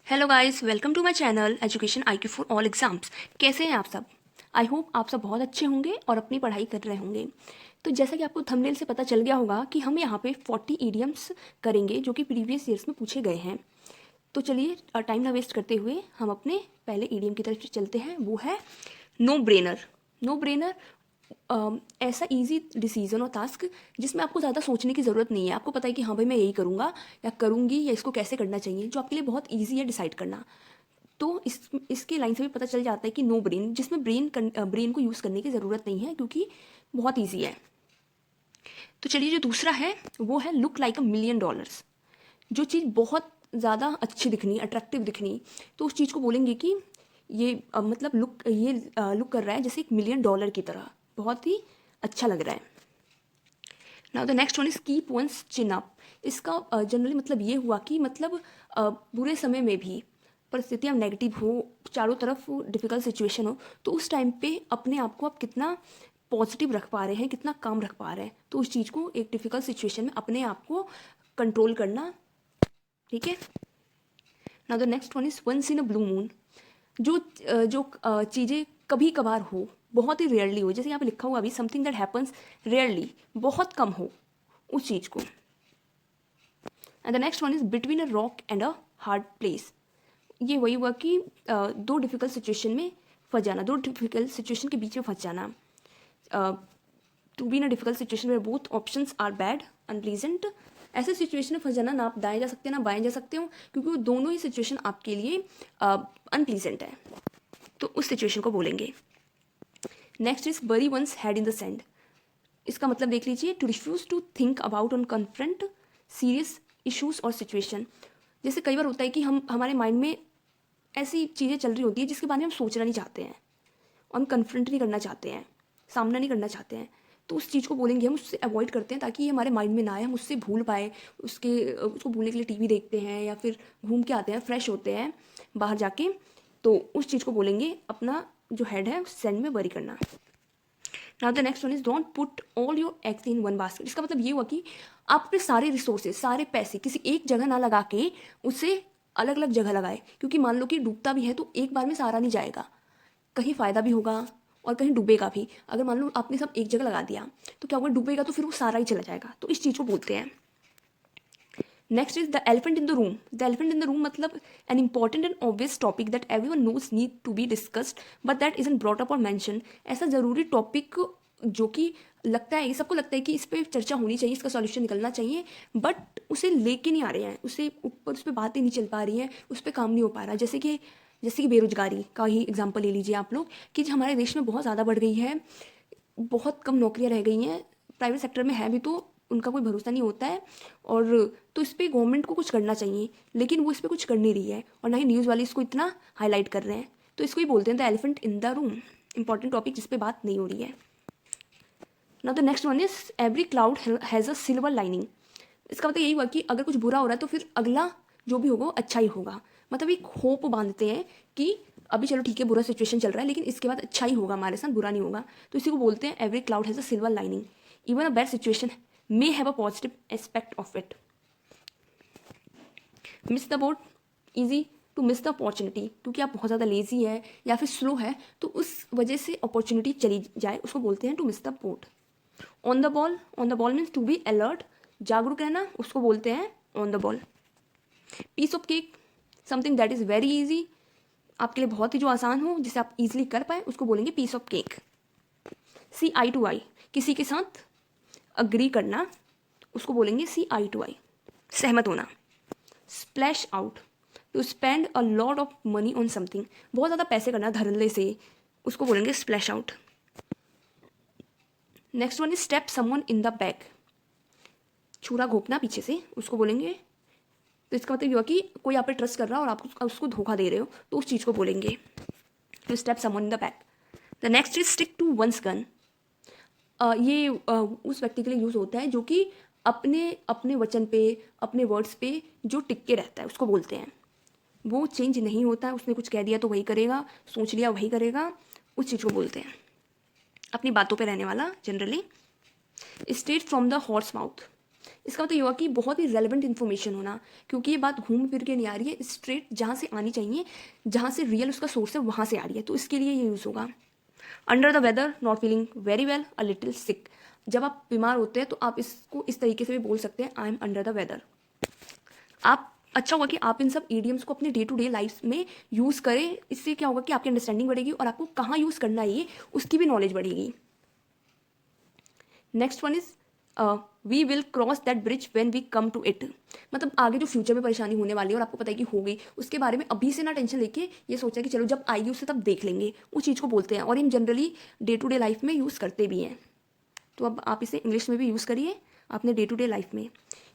Hello guys, welcome to my channel education IQ for all exams. कैसे हैं आप सब? आई होप आप सब बहुत अच्छे होंगे और अपनी पढ़ाई कर रहे होंगे। तो जैसा कि आपको थंबनेल से पता चल गया होगा कि हम यहाँ पे 40 ईडियम्स करेंगे जो कि प्रीवियस ईयर्स में पूछे गए हैं। तो चलिए टाइम ना वेस्ट करते हुए हम अपने पहले ईडियम की तरफ चलते हैं। वो है नो ब्रेनर। नो ब्रेनर ऐसा इजी डिसीजन और टास्क जिसमें आपको ज़्यादा सोचने की ज़रूरत नहीं है। आपको पता है कि हाँ भाई मैं यही करूँगा या करूँगी या इसको कैसे करना चाहिए, जो आपके लिए बहुत ईजी है डिसाइड करना। तो इसके लाइन से भी पता चल जाता है कि नो ब्रेन, जिसमें ब्रेन को यूज़ करने की ज़रूरत नहीं है क्योंकि बहुत ईजी है। तो चलिए जो दूसरा है वो है लुक लाइक $1,000,000। जो चीज़ बहुत ज़्यादा अच्छी दिखनी, अट्रैक्टिव दिखनी, तो उस चीज़ को बोलेंगे कि ये मतलब लुक कर रहा है जैसे $1,000,000 की तरह, बहुत ही अच्छा लग रहा है। Now the next one is keep once chin up. इसका जनरली मतलब ये हुआ कि मतलब बुरे समय में भी परिस्थितियाँ नेगेटिव हो, चारों तरफ डिफिकल्ट सिचुएशन हो, तो उस टाइम पे अपने आप को आप कितना पॉजिटिव रख पा रहे हैं, कितना काम रख पा रहे हैं, तो उस चीज़ को एक डिफिकल्ट सिचुएशन में अपने आप को कंट्रोल करना। ठीक है। Now the next one is once in a blue moon. जो चीज़ें कभी कभार हो, बहुत ही रेयरली हो, जैसे यहाँ पे लिखा हुआ अभी समथिंग दैट हैपन्स रेयरली, बहुत कम हो उस चीज़ को। And the next one is between a rock and a hard place. ये वही हुआ कि दो डिफिकल्ट सिचुएशन में फंस जाना, दो डिफिकल्ट सिचुएशन के बीच में फंस जाना। To be in a difficult situation where both options are bad unpleasant. ऐसे सिचुएशन में फंस जाना, ना आप दाएं जा सकते हैं ना बाएं जा सकते हो, क्योंकि वो दोनों ही सिचुएशन आपके लिए अनप्लीजेंट है, तो उस सिचुएशन को बोलेंगे। Next is bury one's head in the sand. इसका मतलब देख लीजिए, to refuse to think about on confront serious issues और सिचुएशन। जैसे कई बार होता है कि हम हमारे माइंड में ऐसी चीज़ें चल रही होती है जिसके बारे में हम सोचना नहीं चाहते हैं, हम कन्फ्रंट नहीं करना चाहते हैं, सामना नहीं करना चाहते हैं, तो उस चीज़ को बोलेंगे, हम उससे अवॉइड करते हैं ताकि ये हमारे माइंड में ना आए, हम उससे भूल पाए। उसको भूलने के लिए टीवी देखते हैं या फिर घूम के आते हैं, फ्रेश होते हैं बाहर जाके, तो उस चीज़ को बोलेंगे अपना जो हेड है सैंड में बरी करना। Now the next one is don't put all your eggs in one basket. इसका मतलब ये हुआ कि आप अपने सारे रिसोर्सेज, सारे पैसे किसी एक जगह ना लगा के उसे अलग अलग जगह लगाए, क्योंकि मान लो कि डूबता भी है तो एक बार में सारा नहीं जाएगा, कहीं फ़ायदा भी होगा और कहीं डूबेगा भी। अगर मान लो आपने सब एक जगह लगा दिया तो क्या होगा, डूबेगा तो फिर वो सारा ही चला जाएगा, तो इस चीज़ को बोलते हैं। Next is the elephant in the room. The elephant in the room मतलब an important and obvious topic that everyone knows need to be discussed but that isn't brought up और मेंशन। ऐसा ज़रूरी टॉपिक जो कि लगता है, सबको लगता है कि इस पर चर्चा होनी चाहिए, इसका सॉल्यूशन निकलना चाहिए, बट उसे लेके नहीं आ रहे हैं, उस पर बातें नहीं चल पा रही हैं, उस पर काम नहीं हो पा रहा। जैसे कि बेरोजगारी का ही एग्जाम्पल ले लीजिए आप लोग, कि जो हमारे देश में बहुत ज़्यादा बढ़ गई है, बहुत कम नौकरियां रह गई हैं, प्राइवेट सेक्टर में है भी तो उनका कोई भरोसा नहीं होता है। और तो इस पर गवर्नमेंट को कुछ करना चाहिए, लेकिन वो इस पर कुछ कर नहीं रही है और ना ही न्यूज़ वाले इसको इतना हाईलाइट कर रहे हैं, तो इसको ही बोलते हैं the elephant in the room, important topic जिस पे बात नहीं हो रही है। Now the next one is every cloud has a silver lining. इसका मतलब यही हुआ कि अगर कुछ बुरा हो रहा है तो फिर अगला जो भी होगा अच्छा ही होगा, मतलब एक होप बांधते हैं कि अभी चलो ठीक है, बुरा सिचुएशन चल रहा है लेकिन इसके बाद अच्छा ही होगा हमारे साथ, बुरा नहीं होगा, तो इसी को बोलते हैं every cloud has a silver lining, even a bad situation may have a positive aspect of it. Miss the boat, easy to miss the opportunity, क्योंकि आप बहुत ज़्यादा लेजी है या फिर स्लो है तो उस वजह से अपॉर्चुनिटी चली जाए, उसको बोलते हैं to miss the boat. On the ball, on the ball means to be alert, जागरूक रहना, उसको बोलते हैं on the ball. Piece of cake, something that is very easy, आपके लिए बहुत ही जो आसान हो, जिसे आप इजीली कर पाए, उसको बोलेंगे piece of cake. See eye to eye, किसी के साथ अग्री करना, उसको बोलेंगे सी आई टू आई, सहमत होना। Splash out, to spend a lot of money on something, बहुत ज़्यादा पैसे करना धड़ल्ले से, उसको बोलेंगे splash out. Next one is stab someone in the back, छुरा घोपना पीछे से, उसको बोलेंगे, तो इसका मतलब ये हुआ कि कोई आप पे ट्रस्ट कर रहा है और आप उसको धोखा दे रहे हो, तो उस चीज़ को बोलेंगे to stab someone in the back. The next is stick to one's gun. ये उस व्यक्ति के लिए यूज़ होता है जो कि अपने अपने वचन पे, अपने वर्ड्स पे जो टिक के रहता है, उसको बोलते हैं। वो चेंज नहीं होता है, उसने कुछ कह दिया तो वही करेगा, सोच लिया वही करेगा, उस चीज़ को बोलते हैं। अपनी बातों पे रहने वाला generally. Straight from the horse mouth, इसका मतलब ये हुआ कि बहुत ही रेलेवेंट इन्फॉर्मेशन होना, क्योंकि ये बात घूम फिर के नहीं आ रही है, स्ट्रेट जहाँ से आनी चाहिए, जहाँ से रियल उसका सोर्स है वहाँ से आ रही है, तो इसके लिए ये यूज़ होगा। Under the weather, not feeling very well, a little sick. जब आप बीमार होते हैं तो आप इसको इस तरीके से भी बोल सकते हैं, I am under the weather. आप अच्छा होगा कि आप इन सब ईडियम्स को अपने डे टू डे लाइफ में यूज़ करें। इससे क्या होगा कि आपकी अंडरस्टैंडिंग बढ़ेगी और आपको कहाँ यूज़ करना है ये उसकी भी नॉलेज बढ़ेगी। Next one is we will cross that bridge when we come to it. मतलब आगे जो फ्यूचर में परेशानी होने वाली है और आपको पता है कि हो गई, उसके बारे में अभी से ना टेंशन लेके ये सोचा कि चलो जब आएगी उससे तब देख लेंगे, उस चीज़ को बोलते हैं और हम generally day to day life में यूज़ करते भी हैं। तो अब आप इसे इंग्लिश में भी यूज़ करिए अपने डे टू डे लाइफ में।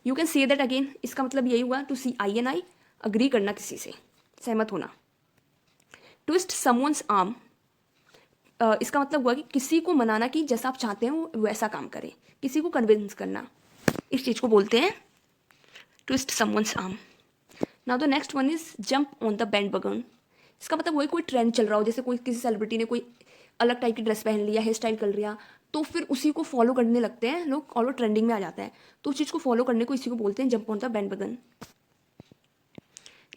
You can say that again, इसका मतलब यही हुआ to see eye and eye, agree करना किसी से, सहमत होना। ट्विस्ट समवन्स आर्म, इसका मतलब हुआ कि किसी को मनाना कि जैसा आप चाहते हैं वो वैसा काम करे, किसी को कन्विंस करना, इस चीज़ को बोलते हैं twist someone's arm. Now the next one is jump on the bandwagon. इसका मतलब वही कोई ट्रेंड चल रहा हो, जैसे कोई किसी सेलिब्रिटी ने कोई अलग टाइप की ड्रेस पहन लिया, हेयर स्टाइल कर लिया, तो फिर उसी को फॉलो करने लगते हैं लोग और वो ट्रेंडिंग में आ जाता है, तो उस चीज़ को फॉलो करने को इसी को बोलते हैं jump on the bandwagon.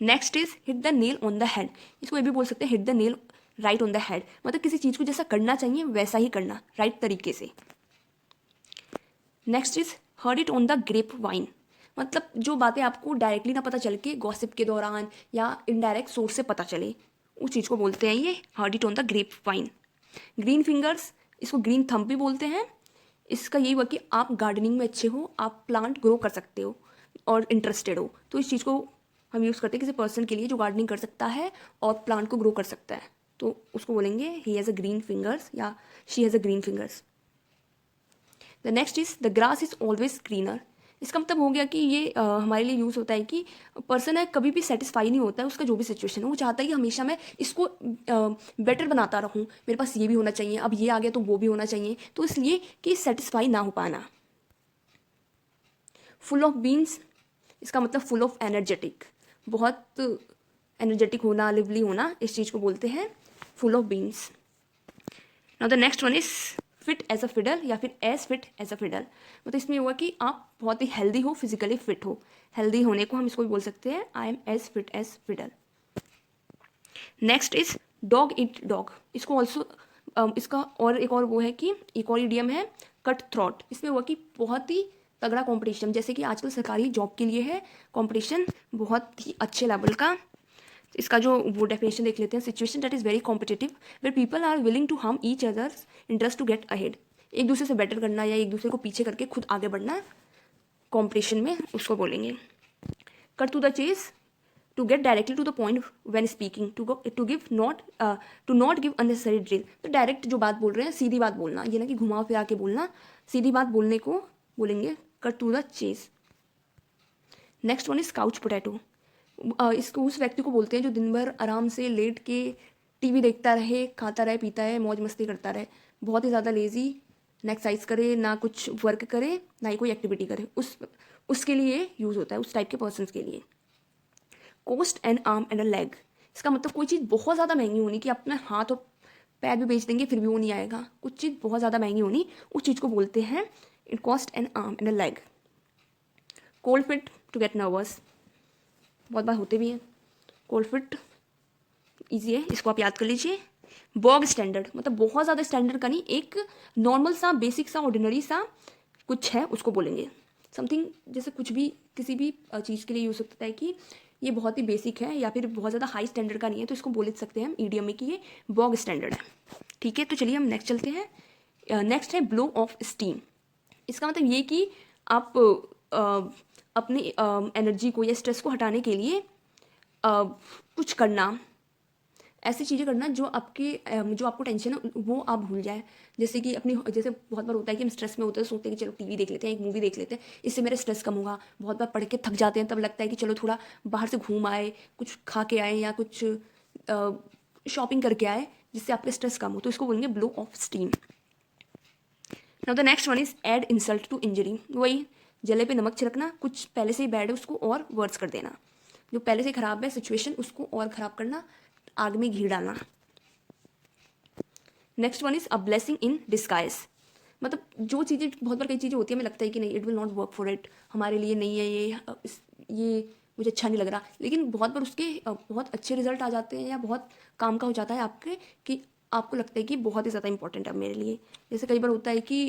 Next is hit the nail on the head. इसको ये भी बोल सकते हैं hit the nail right on the head, मतलब किसी चीज़ को जैसा करना चाहिए वैसा ही करना, राइट तरीके से। Next is heard it on the grapevine, मतलब जो बातें आपको डायरेक्टली ना पता चल के गॉसिप के दौरान या इनडायरेक्ट सोर्स से पता चले, उस चीज़ को बोलते हैं ये heard it on the grapevine. Green fingers, इसको ग्रीन थंब भी बोलते हैं। इसका यही हुआ कि आप गार्डनिंग में अच्छे हो, आप प्लांट ग्रो कर सकते हो और इंटरेस्टेड हो, तो इस चीज़ को हम यूज़ करते हैं किसी पर्सन के लिए जो गार्डनिंग कर सकता है और प्लांट को ग्रो कर सकता है, तो उसको बोलेंगे he has a green fingers या she has a green fingers. The next is the grass is always greener. इसका मतलब हो गया कि ये हमारे लिए यूज़ होता है कि पर्सन है कभी भी सेटिस्फाई नहीं होता है उसका जो भी सिचुएशन है, वो चाहता है कि हमेशा मैं इसको बेटर बनाता रहूँ, मेरे पास ये भी होना चाहिए, अब ये आ गया तो वो भी होना चाहिए, तो इसलिए कि सेटिस्फाई ना हो पाना। फुल ऑफ बीन्स, इसका मतलब फुल ऑफ एनर्जेटिक, बहुत एनर्जेटिक होना, लिवली होना, इस चीज़ को बोलते हैं full of beans. Now the next one is fit as a fiddle या फिर as fit as a fiddle, मतलब इसमें हुआ कि आप बहुत ही हेल्दी हो, फिजिकली फिट हो, हेल्दी होने को हम इसको भी बोल सकते हैं I am as fit as fiddle. Next is dog eat dog, इसको ऑल्सो इसका और एक और वो है कि एक और इडियम है कट थ्रॉट। इसमें हुआ कि बहुत ही तगड़ा कंपटीशन, जैसे कि आजकल सरकारी जॉब के लिए है कंपटीशन बहुत ही अच्छे लेवल का। इसका जो वो डेफिनेशन देख लेते हैं, situation that is very competitive where people are willing to harm each others interest to get ahead, एक दूसरे से बेटर करना या एक दूसरे को पीछे करके खुद आगे बढ़ना कॉम्पिटिशन में, उसको बोलेंगे। Cut to the chase, to get directly to the point when speaking, to give not to not give unnecessary drill, तो डायरेक्ट जो बात बोल रहे हैं सीधी बात बोलना, ये ना कि घुमा फिरा के बोलना, सीधी बात बोलने को बोलेंगे cut to the chase. Next one is couch potato, इसको उस व्यक्ति को बोलते हैं जो दिन भर आराम से लेट के टीवी देखता रहे, खाता रहे, पीता है, मौज मस्ती करता रहे, बहुत ही ज़्यादा लेजी, ना एक्सरसाइज करे, ना कुछ वर्क करे, ना ही कोई एक्टिविटी करे, उसके लिए यूज़ होता है, उस टाइप के पर्सन के लिए। Cost an arm and a leg, इसका मतलब कोई चीज़ बहुत ज़्यादा महंगी होनी कि अपने हाथ और पैर भी बेच देंगे फिर भी वो नहीं आएगा, कुछ चीज़ बहुत ज़्यादा महंगी होनी, उस चीज़ को बोलते हैं it cost an arm and a leg. Cold feet, to get nervous, बहुत बार होते भी हैं कोल्ड फिट, ईजी है, इसको आप याद कर लीजिए। बॉग स्टैंडर्ड, मतलब बहुत ज़्यादा स्टैंडर्ड का नहीं, एक नॉर्मल सा बेसिक सा ऑर्डिनरी सा कुछ है उसको बोलेंगे। समथिंग जैसे कुछ भी किसी भी चीज़ के लिए यूज़ होता है कि ये बहुत ही बेसिक है या फिर बहुत ज़्यादा हाई स्टैंडर्ड का नहीं है, तो इसको बोल सकते हैं हम ईडियम में कि ये बॉग स्टैंडर्ड है। ठीक है, तो चलिए हम नेक्स्ट चलते हैं। नेक्स्ट है ब्लो ऑफ स्टीम, इसका मतलब ये कि आप अपनी एनर्जी को या स्ट्रेस को हटाने के लिए कुछ करना, ऐसी चीज़ें करना जो जो आपको टेंशन है वो आप भूल जाए, जैसे कि अपनी, जैसे बहुत बार होता है कि हम स्ट्रेस में होते हैं, सोचते हैं कि चलो टीवी देख लेते हैं, एक मूवी देख लेते हैं, इससे मेरा स्ट्रेस कम होगा। बहुत बार पढ़ के थक जाते हैं, तब लगता है कि चलो थोड़ा बाहर से घूम आए, कुछ खा के आए या कुछ शॉपिंग करके आए जिससे आपका स्ट्रेस कम हो, तो इसको बोलेंगे blow off steam. Now the next one is add insult to injury, वही जले पे नमक छिड़कना, कुछ पहले से ही बैड है उसको और वर्स कर देना, जो पहले से खराब है सिचुएशन उसको और ख़राब करना, आग में घी डालना। Next one is a blessing in disguise, मतलब जो चीज़ें बहुत बार कई चीज़ें होती है, हमें लगता है कि नहीं, it will not work for it, हमारे लिए नहीं है ये, ये मुझे अच्छा नहीं लग रहा, लेकिन बहुत बार उसके बहुत अच्छे रिजल्ट आ जाते हैं या बहुत काम का हो जाता है आपके, कि आपको लगता है कि बहुत ही ज़्यादा इंपॉर्टेंट है मेरे लिए। जैसे कई बार होता है कि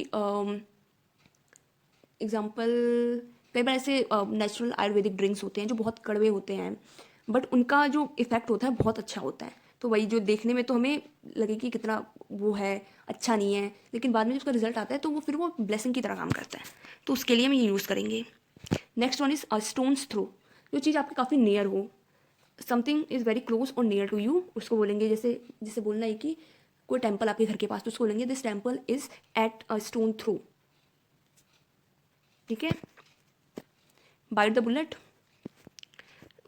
एग्जाम्पल, कई बार ऐसे नेचुरल आयुर्वेदिक ड्रिंक्स होते हैं जो बहुत कड़वे होते हैं, बट उनका जो इफ़ेक्ट होता है बहुत अच्छा होता है। तो वही जो देखने में तो हमें लगे कि कितना वो है, अच्छा नहीं है, लेकिन बाद में जब उसका रिजल्ट आता है तो वो फिर वो ब्लेसिंग की तरह काम करता है। तो उसके लिए हम ये यूज़ करेंगे। Next one is a stones throw. जो चीज़ आपके काफ़ी नियर हो, समथिंग इज़ वेरी क्लोज और नियर टू यू, उसको बोलेंगे। जैसे जैसे बोलना है कि कोई टेम्पल आपके घर के पास, तो उसको बोलेंगे this temple is at a stone throw. ठीक है। बाइट द बुलेट,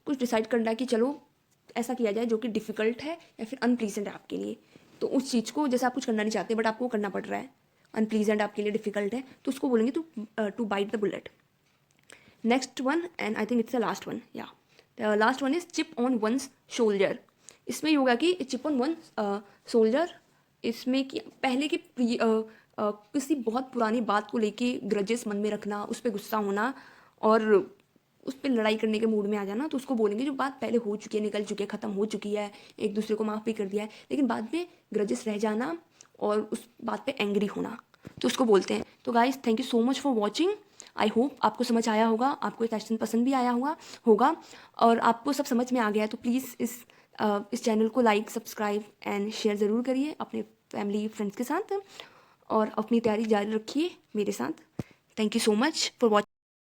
कुछ डिसाइड करना है कि चलो ऐसा किया जाए जो कि डिफ़िकल्ट है या फिर अनप्लीजेंट है आपके लिए। तो उस चीज़ को, जैसे आप कुछ करना नहीं चाहते बट आपको करना पड़ रहा है, अनप्लीजेंट आपके लिए, डिफ़िकल्ट है, तो उसको बोलेंगे to bite the bullet. Next one, and I think it's the last one, या the last one is chip on one's shoulder. इसमें ये होगा कि चिप ऑन वन शोल्डर, इसमें कि पहले की किसी बहुत पुरानी बात को लेके ग्रजेस मन में रखना, उस पर गुस्सा होना और उस पर लड़ाई करने के मूड में आ जाना, तो उसको बोलेंगे जो बात पहले हो चुकी है, निकल चुकी है, ख़त्म हो चुकी है, एक दूसरे को माफ़ भी कर दिया है, लेकिन बाद में ग्रजेस रह जाना और उस बात पे एंग्री होना, तो उसको बोलते हैं। तो guys, thank you so much for watching. I hope आपको समझ आया होगा, आपको ये सेशन पसंद भी आया होगा और आपको सब समझ में आ गया है। तो प्लीज़ इस चैनल को लाइक, सब्सक्राइब एंड शेयर ज़रूर करिए अपने फैमिली फ्रेंड्स के साथ, और अपनी तैयारी जारी रखिए मेरे साथ। Thank you so much for watching.